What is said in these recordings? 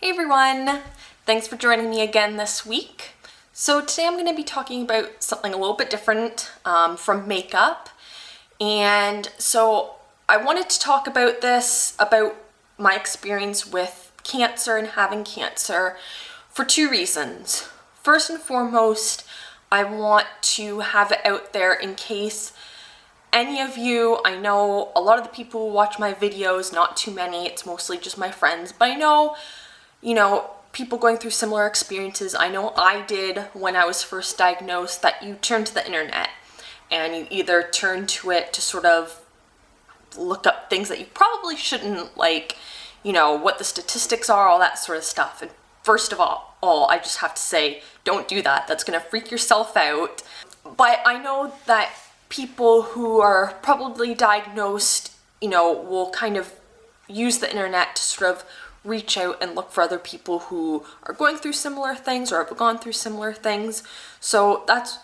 Hey everyone! Thanks for joining me again this week. So today I'm going to be talking about something a little bit different from makeup. And so I wanted to talk about about my experience with cancer and having cancer for two reasons. First and foremost, I want to have it out there in case any of you, I know a lot of the people who watch my videos, not too many, it's mostly just my friends, but I know people going through similar experiences. I know I did when I was first diagnosed, that you turn to the internet and you either turn to it to sort of look up things that you probably shouldn't, like, what the statistics are, all that sort of stuff. And first of all, I just have to say, don't do that. That's gonna freak yourself out. But I know that people who are probably diagnosed, will kind of use the internet to sort of reach out and look for other people who are going through similar things or have gone through similar things. So that's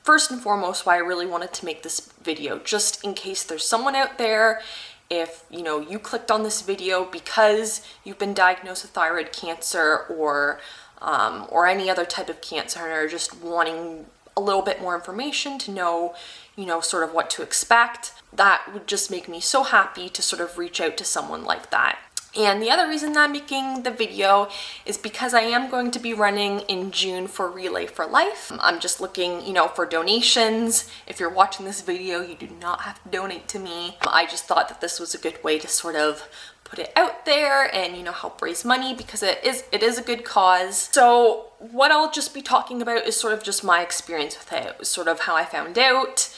first and foremost why I really wanted to make this video, just in case there's someone out there, if you clicked on this video because you've been diagnosed with thyroid cancer or any other type of cancer and are just wanting a little bit more information to know, sort of what to expect. That would just make me so happy to sort of reach out to someone like that. And the other reason that I'm making the video is because I am going to be running in June for Relay for Life. I'm just looking, for donations. If you're watching this video, you do not have to donate to me. I just thought that this was a good way to sort of put it out there and, help raise money because it is a good cause. So what I'll just be talking about is sort of just my experience with it, sort of how I found out,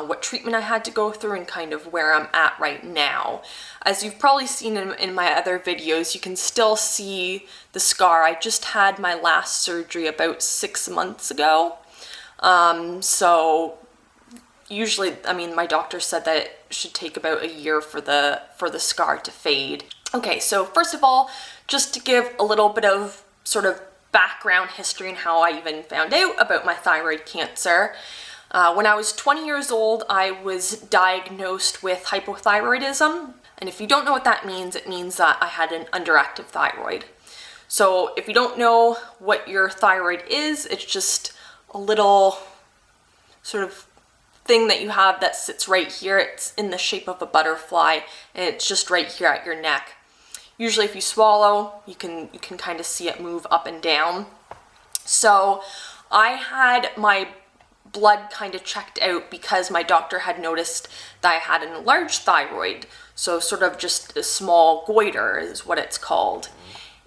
what treatment I had to go through, and kind of where I'm at right now. As you've probably seen in my other videos, you can still see the scar. I just had my last surgery about 6 months ago. So usually, my doctor said that it should take about a year for the scar to fade. Okay, so first of all, just to give a little bit of sort of background history and how I even found out about my thyroid cancer. When I was 20 years old, I was diagnosed with hypothyroidism. And if you don't know what that means, it means that I had an underactive thyroid. So if you don't know what your thyroid is, it's just a little sort of thing that you have that sits right here. It's in the shape of a butterfly, and it's just right here at your neck. Usually if you swallow, you can kind of see it move up and down. So I had my blood kind of checked out because my doctor had noticed that I had an enlarged thyroid, so sort of just a small goiter is what it's called.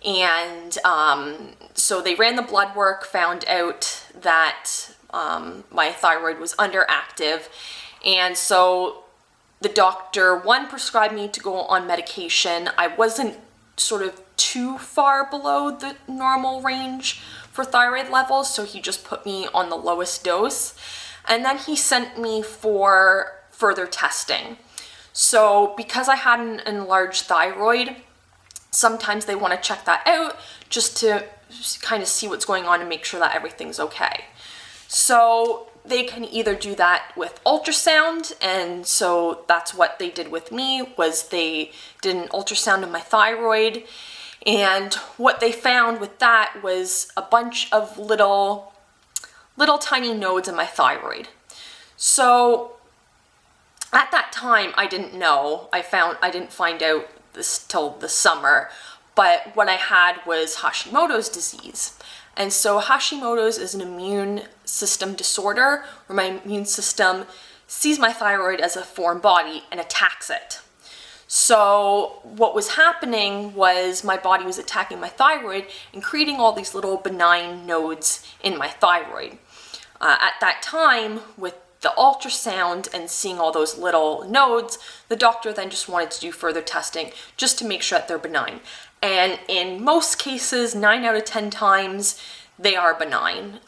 And so they ran the blood work, found out that my thyroid was underactive, and so the doctor, prescribed me to go on medication. I wasn't sort of too far below the normal range for thyroid levels, so he just put me on the lowest dose, and then he sent me for further testing. So because I had an enlarged thyroid, sometimes they want to check that out just to kind of see what's going on and make sure that everything's okay. So they can either do that with ultrasound, and so that's what they did with me, was they did an ultrasound of my thyroid. And what they found with that was a bunch of little tiny nodes in my thyroid. So at that time, I didn't know. I didn't find out this till the summer, but what I had was Hashimoto's disease. And so Hashimoto's is an immune system disorder where my immune system sees my thyroid as a foreign body and attacks it. So what was happening was my body was attacking my thyroid and creating all these little benign nodes in my thyroid. At that time, with the ultrasound and seeing all those little nodes, the doctor then just wanted to do further testing just to make sure that they're benign. And in most cases, 9 out of 10 times, they are benign.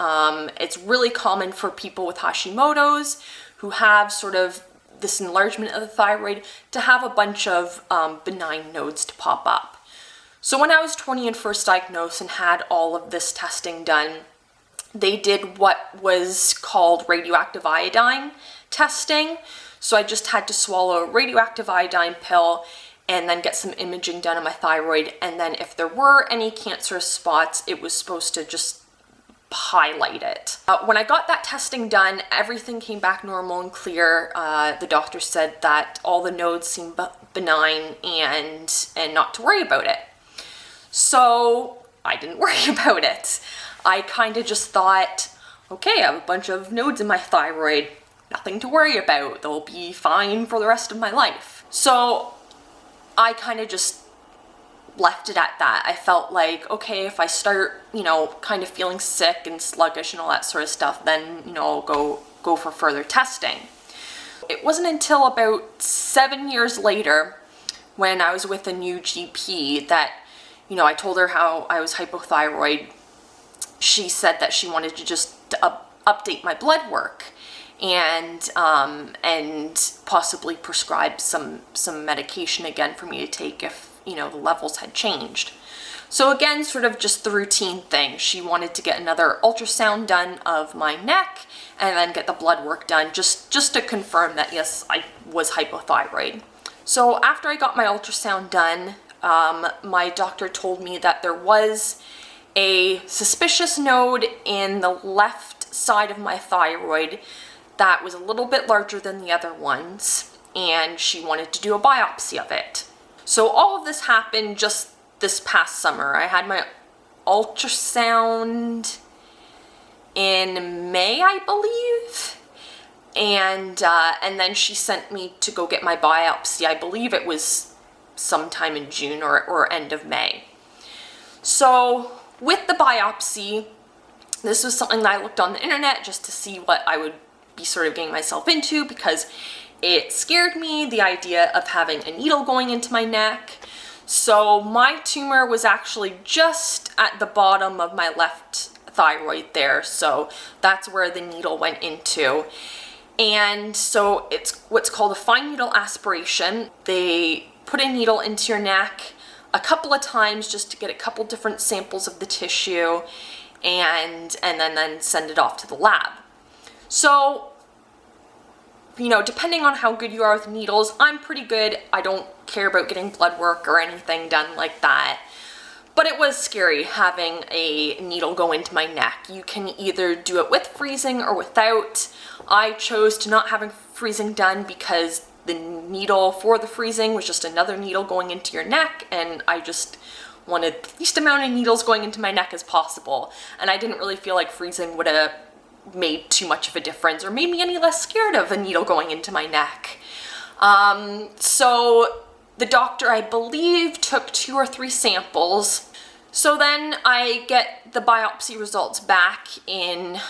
It's really common for people with Hashimoto's who have sort of this enlargement of the thyroid to have a bunch of benign nodes to pop up. So when I was 20 and first diagnosed and had all of this testing done, they did what was called radioactive iodine testing. So I just had to swallow a radioactive iodine pill, and then get some imaging done on my thyroid. And then if there were any cancerous spots, it was supposed to just highlight it. When I got that testing done, everything came back normal and clear. The doctor said that all the nodes seemed benign and not to worry about it. So I didn't worry about it. I kind of just thought, okay, I have a bunch of nodes in my thyroid, nothing to worry about. They'll be fine for the rest of my life. So I kind of just left it at that. I felt like, okay, if I start, kind of feeling sick and sluggish and all that sort of stuff, then, I'll go for further testing. It wasn't until about 7 years later, when I was with a new GP, that, I told her how I was hypothyroid. She said that she wanted to just update my blood work and possibly prescribe some medication again for me to take if the levels had changed. So again, sort of just the routine thing. She wanted to get another ultrasound done of my neck and then get the blood work done just to confirm that yes, I was hypothyroid. So after I got my ultrasound done, my doctor told me that there was a suspicious node in the left side of my thyroid that was a little bit larger than the other ones, and she wanted to do a biopsy of it. So all of this happened just this past summer. I had my ultrasound in May, I believe, and then she sent me to go get my biopsy. I believe it was sometime in June or end of May. So with the biopsy, this was something that I looked on the internet just to see what I would be sort of getting myself into, because it scared me, the idea of having a needle going into my neck. So my tumor was actually just at the bottom of my left thyroid there. So that's where the needle went into. And so it's what's called a fine needle aspiration. They put a needle into your neck a couple of times just to get a couple different samples of the tissue and then send it off to the lab. So, depending on how good you are with needles, I'm pretty good. I don't care about getting blood work or anything done like that. But it was scary having a needle go into my neck. You can either do it with freezing or without. I chose to not having freezing done because the needle for the freezing was just another needle going into your neck, and I just wanted the least amount of needles going into my neck as possible. And I didn't really feel like freezing would have made too much of a difference or made me any less scared of a needle going into my neck. So the doctor, I believe, took 2 or 3 samples. So then I get the biopsy results back in,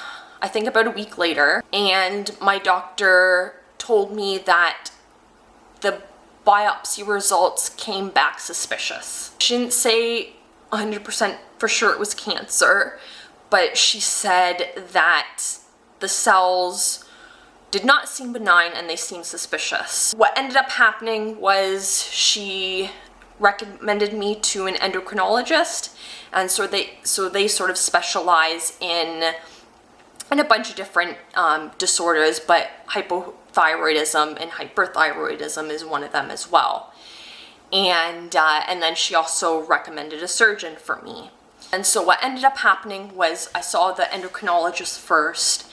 I think, about a week later, and my doctor told me that the biopsy results came back suspicious. She didn't say 100% for sure it was cancer, but she said that the cells did not seem benign and they seemed suspicious. What ended up happening was she recommended me to an endocrinologist, and so they sort of specialize in a bunch of different disorders, but hypothyroidism and hyperthyroidism is one of them as well. And then she also recommended a surgeon for me. And so what ended up happening was I saw the endocrinologist first,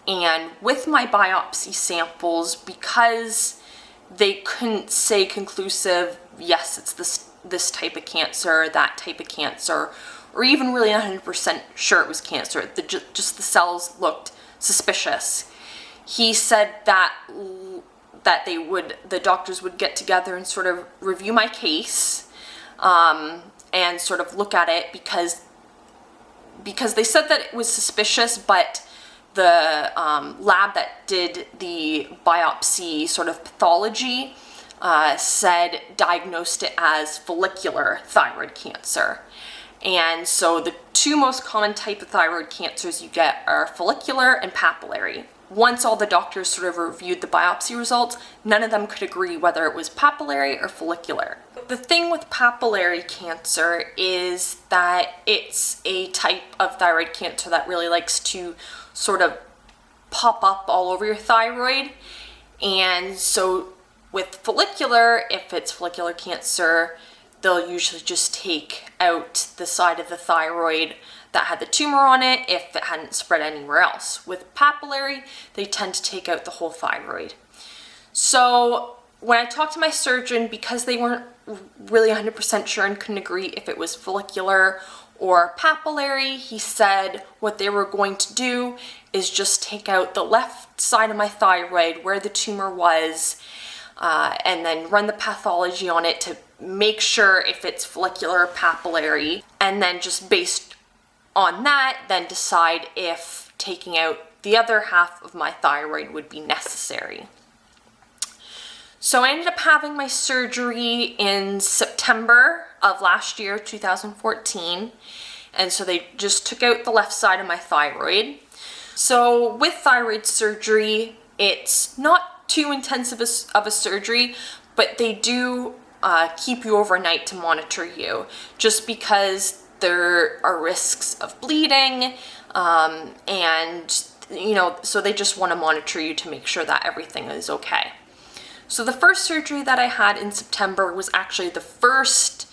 and with my biopsy samples, because they couldn't say conclusive, yes, it's this type of cancer, that type of cancer, or even really 100% sure it was cancer, just the cells looked suspicious. He said that the doctors would get together and sort of review my case, and sort of look at it because they said that it was suspicious, but the lab that did the biopsy sort of pathology diagnosed it as follicular thyroid cancer. And so the 2 most common type of thyroid cancers you get are follicular and papillary. Once all the doctors sort of reviewed the biopsy results, none of them could agree whether it was papillary or follicular. The thing with papillary cancer is that it's a type of thyroid cancer that really likes to sort of pop up all over your thyroid. And so With follicular, if it's follicular cancer, they'll usually just take out the side of the thyroid that had the tumor on it if it hadn't spread anywhere else. With papillary, they tend to take out the whole thyroid. So when I talked to my surgeon, because they weren't really 100% sure and couldn't agree if it was follicular or papillary, he said what they were going to do is just take out the left side of my thyroid where the tumor was, and then run the pathology on it to make sure if it's follicular or papillary, and then just based on that, then decide if taking out the other half of my thyroid would be necessary. So I ended up having my surgery in September of last year, 2014. And so they just took out the left side of my thyroid. So with thyroid surgery, it's not too intensive of a surgery, but they do keep you overnight to monitor you, just because there are risks of bleeding, and so they just want to monitor you to make sure that everything is okay. So the first surgery that I had in September was actually the first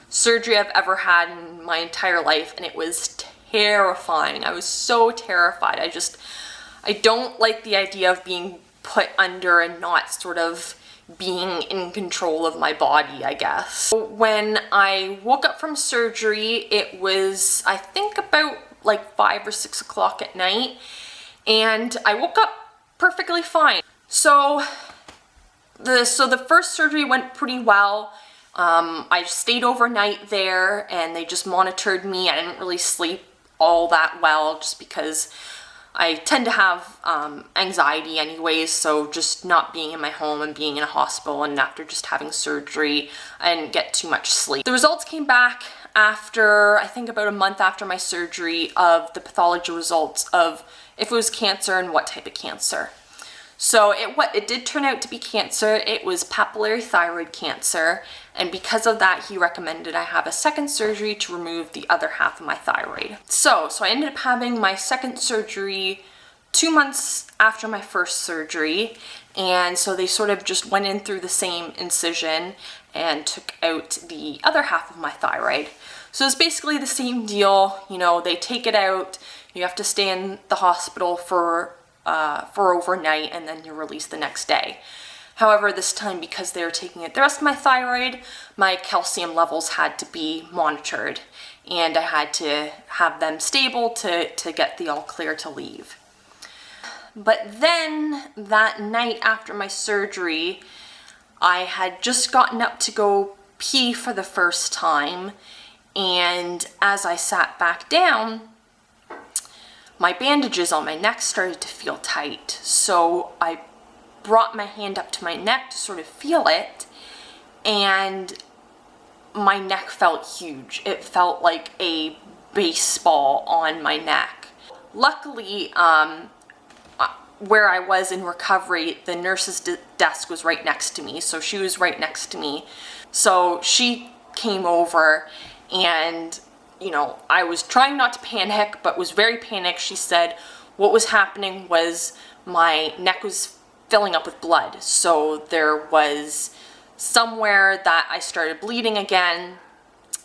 surgery I've ever had in my entire life, and it was terrifying. I was so terrified. I don't like the idea of being put under and not sort of being in control of my body, I guess. When I woke up from surgery, it was, I think, about like 5 or 6 o'clock at night, and I woke up perfectly fine. So the first surgery went pretty well. I stayed overnight there, and they just monitored me. I didn't really sleep all that well, just because I tend to have anxiety anyways, so just not being in my home and being in a hospital, and after just having surgery, I didn't get too much sleep. The results came back after, I think about a month after my surgery, of the pathology results of if it was cancer and what type of cancer. So it did turn out to be cancer. It was papillary thyroid cancer, and because of that, he recommended I have a second surgery to remove the other half of my thyroid. So I ended up having my second surgery 2 months after my first surgery, and so they sort of just went in through the same incision and took out the other half of my thyroid. So it's basically the same deal. They take it out, you have to stay in the hospital for overnight, and then you're released the next day. However, this time, because they were taking out the rest of my thyroid, my calcium levels had to be monitored, and I had to have them stable to get the all clear to leave. But then that night after my surgery, I had just gotten up to go pee for the first time, and as I sat back down, my bandages on my neck started to feel tight. So I brought my hand up to my neck to sort of feel it, and my neck felt huge. It felt like a baseball on my neck. Luckily, where I was in recovery, the nurse's desk was right next to me, so she was right next to me. So she came over, and I was trying not to panic, but was very panicked. She said what was happening was my neck was filling up with blood. So there was somewhere that I started bleeding again,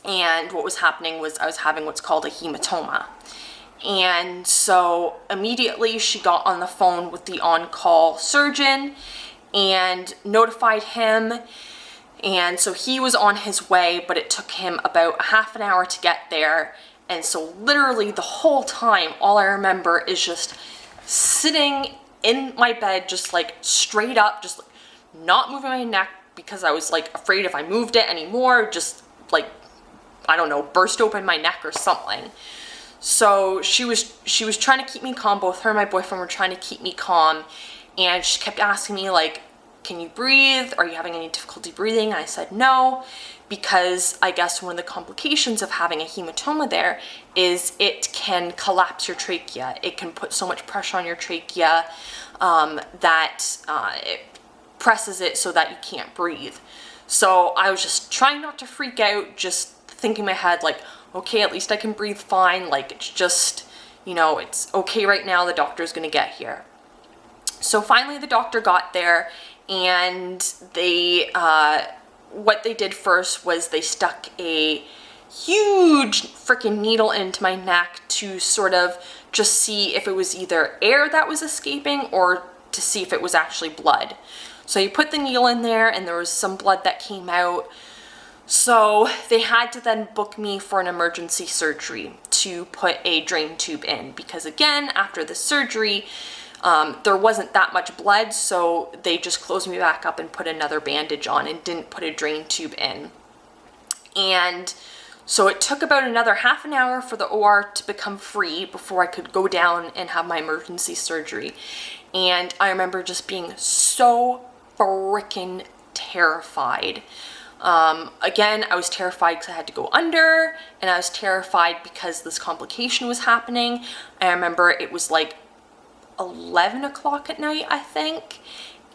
and what was happening was I was having what's called a hematoma. And so immediately she got on the phone with the on-call surgeon and notified him. And so he was on his way, but it took him about a half an hour to get there. And so literally the whole time, all I remember is just sitting in my bed, just like straight up, just like not moving my neck, because I was like afraid if I moved it anymore, just like, I don't know, burst open my neck or something. So she was trying to keep me calm. Both her and my boyfriend were trying to keep me calm. And she kept asking me, like, can you breathe? Are you having any difficulty breathing? And I said no, because I guess one of the complications of having a hematoma there is it can collapse your trachea. It can put so much pressure on your trachea that it presses it so that you can't breathe. So I was just trying not to freak out, just thinking in my head, like, okay, at least I can breathe fine. Like, it's just, it's okay right now. The doctor's gonna get here. So finally the doctor got there, and they, what they did first was they stuck a huge freaking needle into my neck to sort of just see if it was either air that was escaping or to see if it was actually blood. So you put the needle in there and there was some blood that came out. So they had to then book me for an emergency surgery to put a drain tube in, because again, after the surgery, there wasn't that much blood, so they just closed me back up and put another bandage on and didn't put a drain tube in. And so it took about another half an hour for the OR to become free before I could go down and have my emergency surgery. And I remember just being so freaking terrified. Again, I was terrified because I had to go under, and I was terrified because this complication was happening. I remember it was like 11 o'clock at night, I think.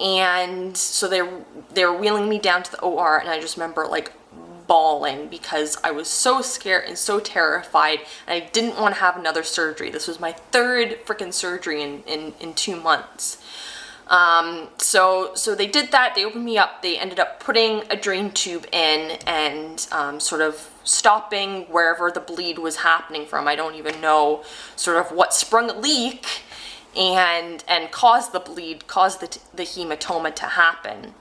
And so they were wheeling me down to the OR, and I just remember like bawling because I was so scared and so terrified, and I didn't want to have another surgery. This was my third freaking surgery in 2 months. So they did that. They opened me up. They ended up putting a drain tube in and sort of stopping wherever the bleed was happening from. I don't even know sort of what sprung a leak and caused the bleed, caused the hematoma to happen.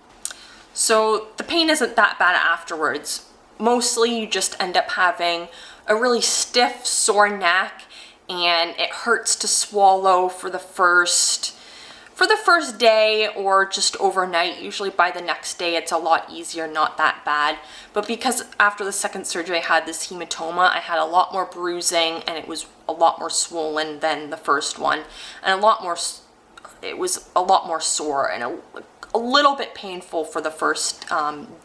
So the pain isn't that bad afterwards. Mostly you just end up having a really stiff, sore neck, and it hurts to swallow for the first day or just overnight. Usually by the next day it's a lot easier, not that bad. But because after the second surgery I had this hematoma, I had a lot more bruising and it was a lot more swollen than the first one, and it was a lot more sore and a little bit painful for the first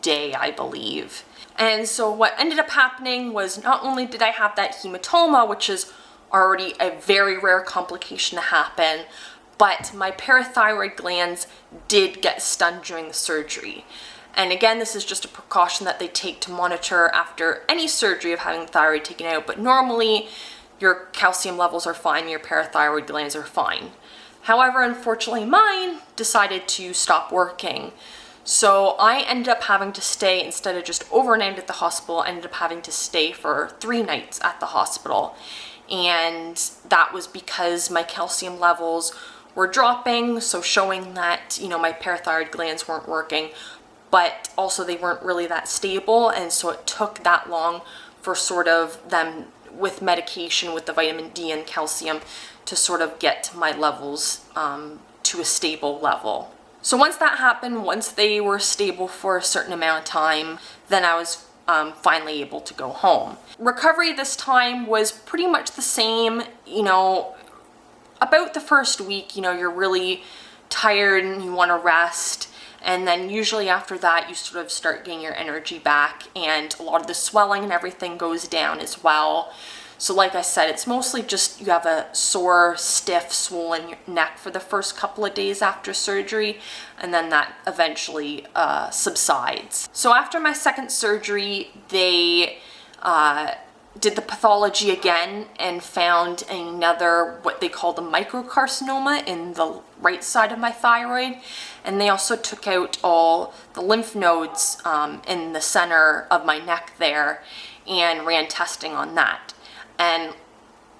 day, I believe. And so what ended up happening was, not only did I have that hematoma, which is already a very rare complication to happen, but my parathyroid glands did get stunned during the surgery. And again, this is just a precaution that they take to monitor after any surgery of having the thyroid taken out, but normally your calcium levels are fine, your parathyroid glands are fine. However, unfortunately mine decided to stop working. So I ended up having to stay, instead of just overnight at the hospital, I ended up having to stay for 3 nights at the hospital. And that was because my calcium levels were dropping, so showing that, you know, my parathyroid glands weren't working, but also they weren't really that stable, and so it took that long for sort of them, with medication, with the vitamin D and calcium, to sort of get my levels to a stable level. So once that happened, once they were stable for a certain amount of time, then I was finally able to go home. Recovery this time was pretty much the same, you know, about the first week, you know, you're really tired and you want to rest. And then usually after that, you sort of start getting your energy back, and a lot of the swelling and everything goes down as well. So like I said, it's mostly just you have a sore, stiff, swollen neck for the first couple of days after surgery, and then that eventually subsides. So after my second surgery, they did the pathology again and found another, what they called a microcarcinoma in the right side of my thyroid. And they also took out all the lymph nodes in the center of my neck there and ran testing on that. And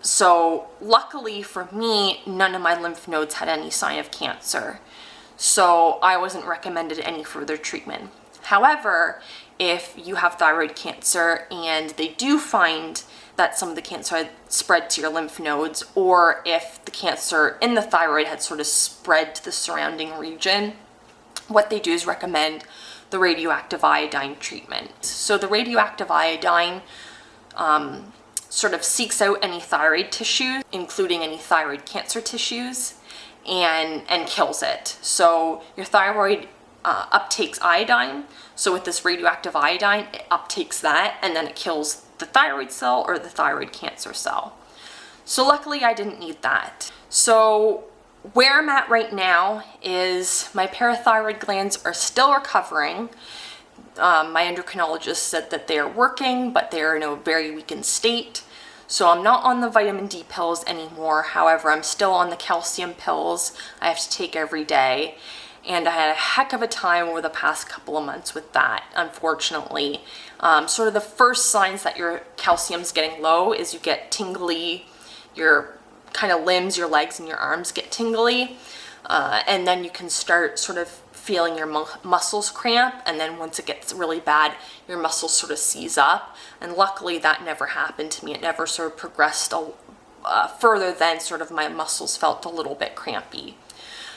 so luckily for me, none of my lymph nodes had any sign of cancer. So I wasn't recommended any further treatment. However, if you have thyroid cancer and they do find that some of the cancer had spread to your lymph nodes, or if the cancer in the thyroid had sort of spread to the surrounding region, what they do is recommend the radioactive iodine treatment. So the radioactive iodine sort of seeks out any thyroid tissue, including any thyroid cancer tissues, and kills it. So your thyroid uptakes iodine. So with this radioactive iodine, it uptakes that, and then it kills the thyroid cell or the thyroid cancer cell. So luckily I didn't need that. So where I'm at right now is my parathyroid glands are still recovering. My endocrinologist said that they are working, but they are in a very weakened state. So I'm not on the vitamin D pills anymore. However, I'm still on the calcium pills I have to take every day. and I had a heck of a time over the past couple of months with that, unfortunately. Sort of the first signs that your calcium's getting low is you get tingly, your kind of limbs, your legs and your arms get tingly, and then you can start sort of feeling your muscles cramp, and then once it gets really bad, your muscles sort of seize up. And luckily that never happened to me. It never sort of progressed further than sort of my muscles felt a little bit crampy.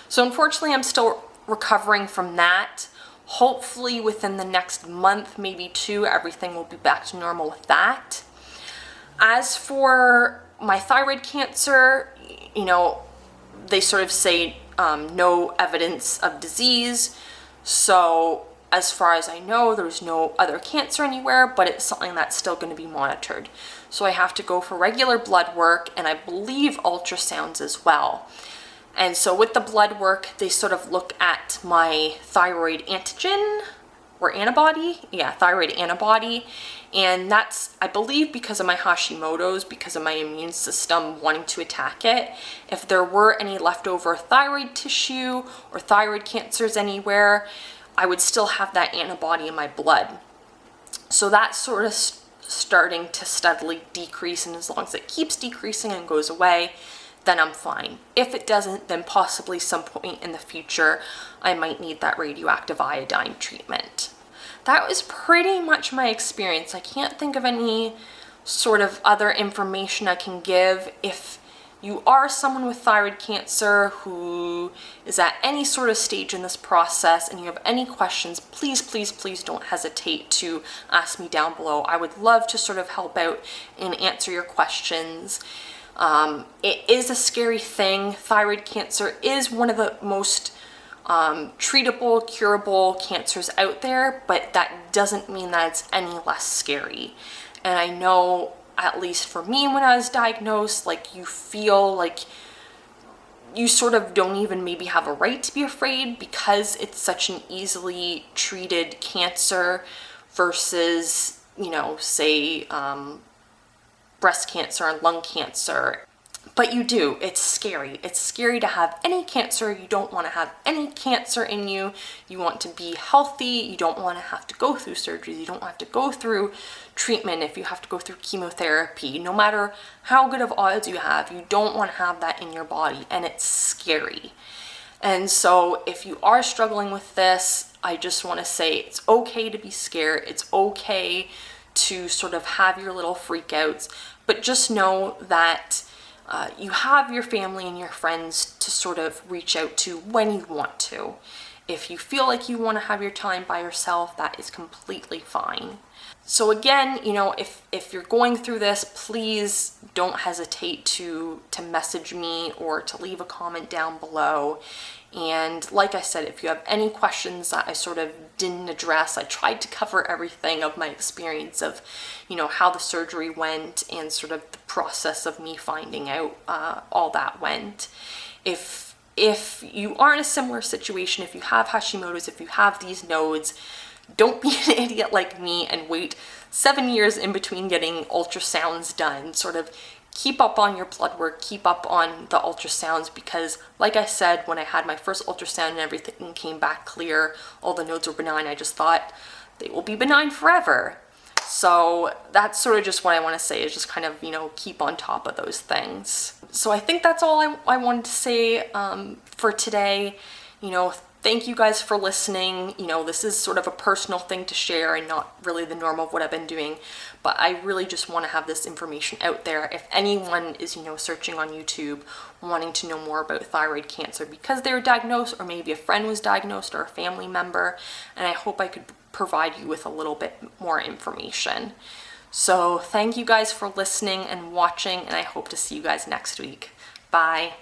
So unfortunately, I'm still recovering from that. Hopefully within the next month, maybe 2, everything will be back to normal with that. As for my thyroid cancer, you know, they sort of say no evidence of disease. So as far as I know, there's no other cancer anywhere, but it's something that's still going to be monitored. So I have to go for regular blood work, and I believe ultrasounds as well. And so with the blood work, they sort of look at my thyroid antigen or antibody. Yeah, thyroid antibody. And that's, I believe, because of my Hashimoto's, because of my immune system wanting to attack it. If there were any leftover thyroid tissue or thyroid cancers anywhere, I would still have that antibody in my blood. So that's sort of starting to steadily decrease, and as long as it keeps decreasing and goes away, then I'm fine. If it doesn't, then possibly some point in the future, I might need that radioactive iodine treatment. That was pretty much my experience. I can't think of any sort of other information I can give. If you are someone with thyroid cancer who is at any sort of stage in this process and you have any questions, please, please, please don't hesitate to ask me down below. I would love to sort of help out and answer your questions. It is a scary thing. Thyroid cancer is one of the most treatable, curable cancers out there, but that doesn't mean that it's any less scary. And I know, at least for me, when I was diagnosed, like, you feel like you sort of don't even maybe have a right to be afraid because it's such an easily treated cancer versus, you know, say breast cancer and lung cancer. But you do, it's scary. It's scary to have any cancer. You don't want to have any cancer in you. You want to be healthy. You don't want to have to go through surgeries. You don't have to go through treatment if you have to go through chemotherapy. No matter how good of odds you have, you don't want to have that in your body, and it's scary. And so if you are struggling with this, I just want to say it's okay to be scared. It's okay to sort of have your little freakouts, but just know that you have your family and your friends to sort of reach out to when you want to. If you feel like you want to have your time by yourself, that is completely fine. So again, you know, if you're going through this, please don't hesitate to message me or to leave a comment down below. And like I said, if you have any questions that I sort of didn't address, I tried to cover everything of my experience of, you know, how the surgery went and sort of the process of me finding out all that went. If you are in a similar situation, if you have Hashimoto's, if you have these nodes, don't be an idiot like me and wait 7 years in between getting ultrasounds done. Sort of keep up on your blood work, keep up on the ultrasounds, because like I said, when I had my first ultrasound and everything came back clear, all the nodes were benign, I just thought they will be benign forever. So that's sort of just what I want to say, is just kind of, you know, keep on top of those things. So I think that's all I wanted to say for today. You know, thank you guys for listening. You know, this is sort of a personal thing to share and not really the norm of what I've been doing, but I really just want to have this information out there. If anyone is, you know, searching on YouTube, wanting to know more about thyroid cancer because they were diagnosed, or maybe a friend was diagnosed or a family member, and I hope I could provide you with a little bit more information. So thank you guys for listening and watching, and I hope to see you guys next week. Bye.